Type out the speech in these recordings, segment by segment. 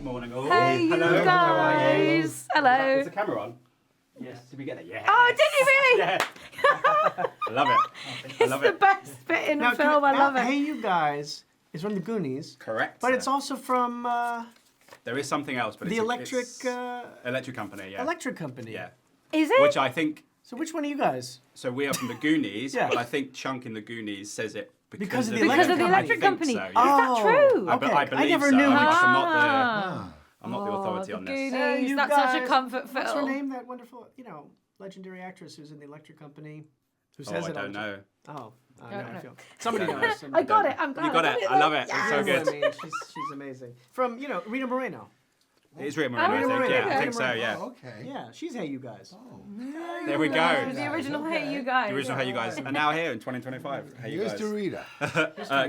Good morning. Oh, Hey, hello. you guys. Hello. Is the camera on? Yes. Did we get it? Yeah. Oh, did you really? Yeah. I love it. I It's love the it. best bit in the film. I love it. Hey, you guys is from the Goonies. Correct. But it's also from There is something else, but the it's electric company. Yeah. electric company. Yeah. Is it? Which I think. So which one are you guys? So we are from the Goonies, Yeah. but I think Chunk in the Goonies says it Because of the because of the electric electric I company. think so, yeah. Is that true? I Okay. believe I never so. knew. I'm not the authority the on this. Goonies. Hey, you That's such a guys. comfort film. What's her name? That wonderful, legendary actress who's in the electric company. Who says I it all don't the time. know. Oh, I Don't know. know. I feel. Somebody Don't knows. know. I got it. I'm glad. You got it. I love it. It's so You know good. what I mean? She's amazing. From Rita Moreno. It is Rita Moreno, I Rita think. Moreno, Yeah, I okay. think so. Yeah. Oh, okay. Yeah, she's Hey You Guys. There we go. The original Okay. Hey You Guys. The original Hey You Guys, and now here in 2025. Hey You Here's Guys. to Rita.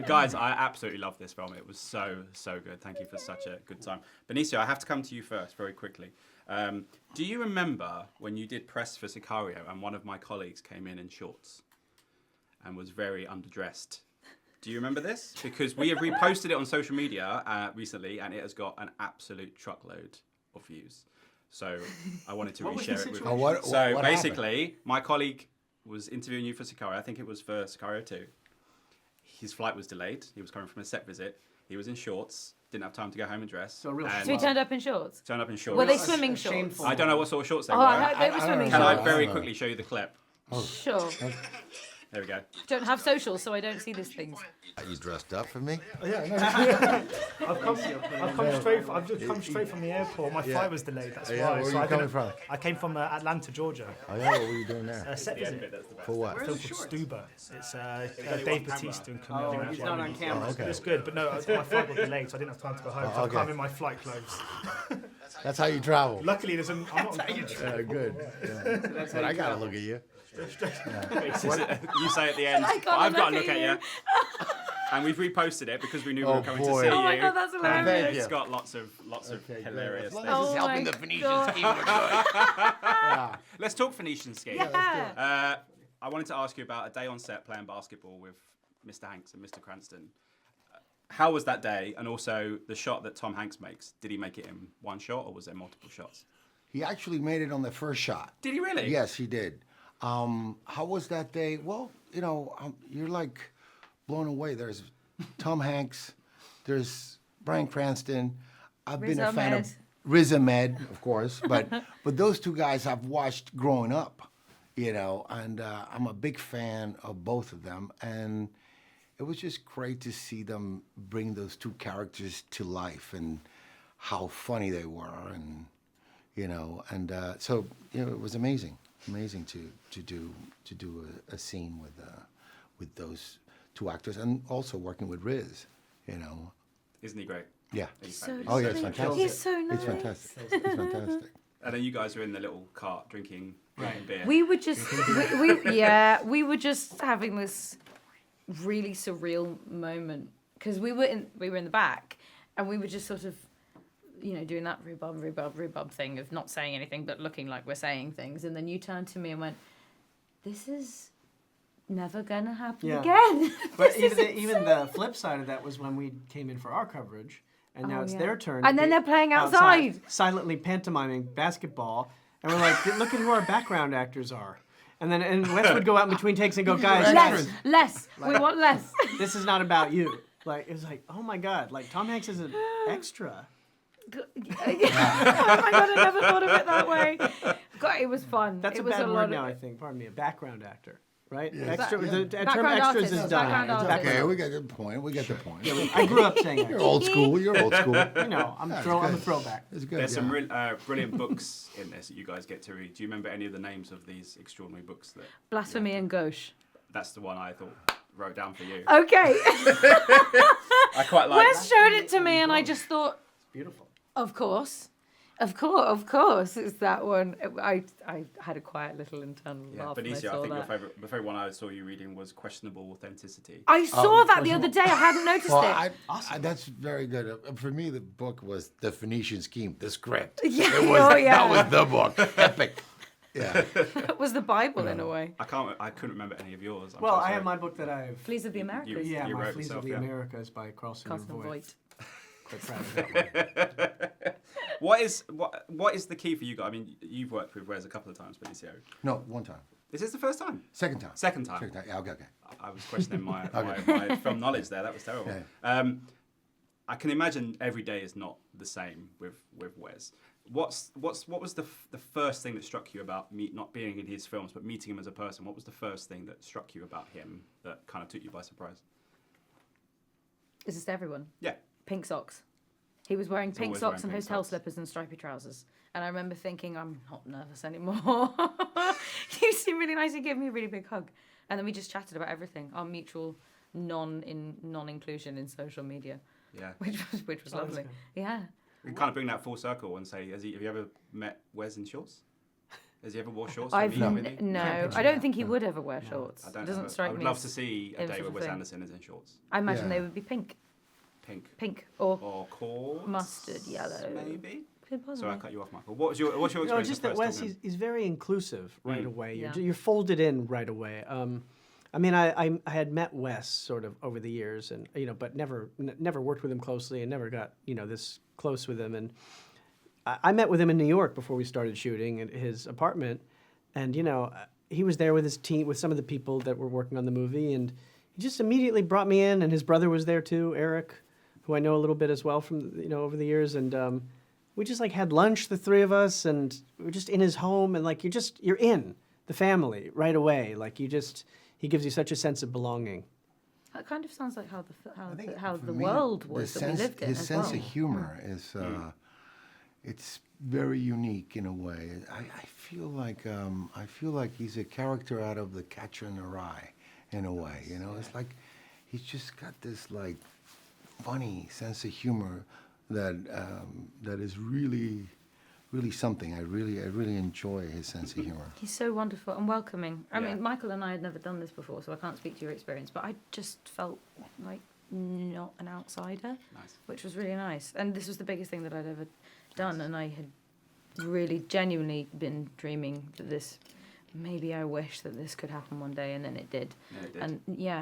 Guys, I absolutely love this film. It was so good. Thank you for such a good time. Benicio, I have to come to you first very quickly. Do you remember when you did press for Sicario and one of my colleagues came in shorts and was very underdressed? Do you remember this? Because we have reposted it on social media recently and it has got an absolute truckload of views. So I wanted to What was reshare the it with situation? you. What So happened? basically, my colleague was interviewing you for Sicario. I think it was for Sicario 2. His flight was delayed. He was coming from a set visit. He was in shorts. Didn't have time to go home and dress. So real and So he turned up in shorts. turned up in shorts. Were they Real- swimming a shorts? shameful- I don't know what sort of shorts they Oh, were. I heard they were I swimming don't Can know. shorts. I very quickly show you the clip? Sure. There we go. Don't have socials, so I don't see these things. Are you dressed up for me? I've just come straight from the airport. My flight was delayed. That's Yeah, why. where so are I you coming didn't- from? I came from Atlanta, Georgia. Oh yeah, what were you doing there? A set visit For what? film called Stuba. It's Dave Bautista and Camille. Oh, he's not on camera. Okay. It's good, but no, my flight got delayed, so I didn't have time to go home. So okay. I come in my flight clothes. That's how you travel. Luckily, I'm not. Good. Yeah. But I gotta look at you. You say at the end, I can't I've got to look look at at you. And we've reposted it because we knew we Oh, were coming boy. to see Oh my you. god, that's And hilarious. it's got lots of Okay, hilarious good. things. Oh helping my the Phoenician God. scheme. We're good. Yeah. Let's talk Phoenician scheme. Yeah. I wanted to ask you about a day on set playing basketball with Mr. Hanks and Mr. Cranston. How was that day? And also the shot that Tom Hanks makes. Did he make it in one shot or was there multiple shots? He actually made it on the first shot. Did he really? Yes, he did. How was that day? Well, you're like blown away. There's Tom Hanks, there's Bryan Cranston. I've been a fan of Riz Ahmed, of course, but those two guys I've watched growing up, and I'm a big fan of both of them, and it was just great to see them bring those two characters to life and how funny they were, and so it was amazing to do a scene with those two actors, and also working with Riz, Isn't he great? Yeah. So Oh yeah, it's sweet. fantastic. He's so nice. It's fantastic. It's fantastic. And then you guys were in the little cart drinking beer. We were just, we were just having this really surreal moment because we were in the back, and we were just sort of, doing that rhubarb thing of not saying anything but looking like we're saying things, and then you turned to me and went, "This is never gonna happen again." But This is even the flip side of that was when we came in for our coverage, and now it's their turn. And to then be they're playing outside. silently pantomiming basketball, and we're like, "Look at who our background actors are." And Wes would go out in between takes and go, "Guys, less. We want less. this is not about you." Like it was like, "Oh my God!" Like Tom Hanks is an extra. Oh my god, I never thought of it that way. God, it was fun. That's it a was bad a word lot now, of I think. Pardon me, a background actor, right? Yeah. Extra. The term Background extras artist, is done. background It's artist. Okay, we got the point. We got the point. I grew up saying You're that. old school. You're old school. I'm a throwback. It's good. There's some yeah. brilliant books in this that you guys get to read. Do you remember any of the names of these extraordinary books? Blasphemy and gauche. That's the one I thought wrote down for you. Okay. I quite like. Wes showed it to me, and I just thought, Beautiful. of course, it's that one. I had a quiet little internal laugh when I Benicio, saw I think that. the favorite one I saw you reading was Questionable Authenticity. I saw that the other day. I hadn't noticed Well, it. that's very good. For me, the book was The Phoenician Scheme, the script. Yeah, That was the book. Epic. Yeah. It was the Bible in a way. I couldn't remember any of yours. Well, so I sorry. have my book that I've. Fleas of the Americas. Yeah, You my wrote Fleas yourself, of the yeah. Americas by Carlson Carlson Voigt. Voigt. but proud of that one. What is the key for you guys? I mean, you've worked with Wes a couple of times, Benicio. No, one time. Is this the first time? Second time. Second time. Second time. Yeah, okay. I was questioning my film knowledge there. That was terrible. Yeah. I can imagine every day is not the same with Wes. What was the first thing that struck you about not being in his films, but meeting him as a person? What was the first thing that struck you about him that kind of took you by surprise? Is this to everyone? Yeah. Pink socks. He was wearing pink always socks wearing and pink hotel socks. slippers and stripy trousers. And I remember thinking, I'm not nervous anymore. You seem really nice. He gave me a really big hug. And then we just chatted about everything. Our mutual non-inclusion in social media. Yeah. Which was lovely. Yeah. We kind of bring that full circle and say, have you ever met Wes in shorts? Has he ever wore shorts? I've Have you? no. I don't think he would ever wear shorts. I don't It doesn't know. strike I would me. love as to see a day sort where of Wes thing. Anderson is in shorts. I imagine Yeah. they would be pink, Pink. or Cords, mustard yellow. maybe. possibly. Sorry, I cut you off, Michael. What's your No, experience? just of that first Wes, talking to him? he's very inclusive right away. Yeah. You're folded in right away. I mean, I had met Wes sort of over the years, and but never worked with him closely, and never got this close with him. And I met with him in New York before we started shooting at his apartment, and he was there with his team, with some of the people that were working on the movie, and he just immediately brought me in, and his brother was there too, Eric, who I know a little bit as well from over the years, and we just had lunch, the three of us, and we were just in his home, and you're in the family right away, he gives you such a sense of belonging. That kind of sounds like how the For the me, world was that we lived in his as sense well. of humor is it's very unique in a way. I feel like he's a character out of The Catcher in the Rye in a way. It's like he's just got this funny sense of humor that is really something. I really enjoy his sense of humor. He's so wonderful and welcoming. I Yeah. mean, Michael and I had never done this before, so I can't speak to your experience, but I just felt like not an outsider, Nice. which was really nice. And this was the biggest thing that I'd ever done, and I had really genuinely been dreaming that maybe I wish that this could happen one day, and then it did. Yeah, it did.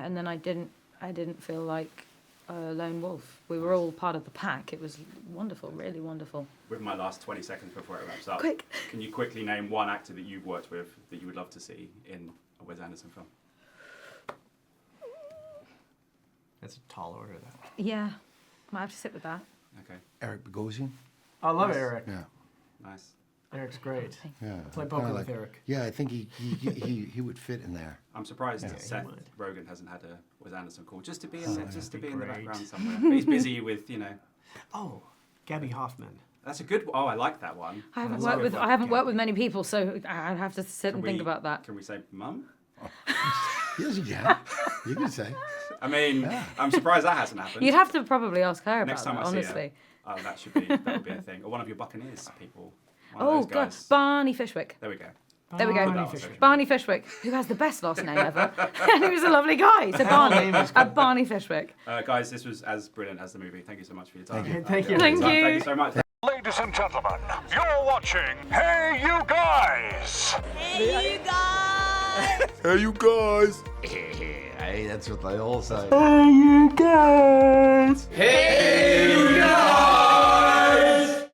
And then I didn't feel like a lone wolf. We were all part of the pack. It was wonderful, really wonderful. With my last 20 seconds before it wraps up, Quick. Can you quickly name one actor that you've worked with that you would love to see in a Wes Anderson film? That's a tall order, that. Yeah, might have to sit with that. Okay, Eric Bogosian? I love Nice. Eric. Yeah. nice. Eric's great. Yeah. Play kinda poker with Eric. Yeah, I think he would fit in there. I'm surprised Yeah, that he Seth would. Rogen hasn't had a Wes Anderson call just to be in that'd be in the great. background somewhere. But he's busy with Oh, Gabby Hoffman. That's a good. Oh, I like that one. I haven't That's a worked good with one. I haven't worked with many people, so I'd have to sit Can and think we- about that. Can we say Mum? Yes, you can. You can say. I mean, I'm surprised that hasn't happened. You'd have to probably ask her about Next time that, I see honestly. her, that would be a thing. Or one of your Buccaneers people. One of Oh those God, guys. Barney Fishwick. There we go. There we go. Barney Fishwick. Fishwick. Barney Fishwick, who has the best last name ever, and he was a lovely guy. So Barney, Barney Fishwick. Guys, this was as brilliant as the movie. Thank you so much for your time. Thank you. Thank Thank you. you so much. Ladies and gentlemen, you're watching Hey You Guys! Hey, you guys! Hey, you guys. Hey, that's what they all say. Hey, you guys!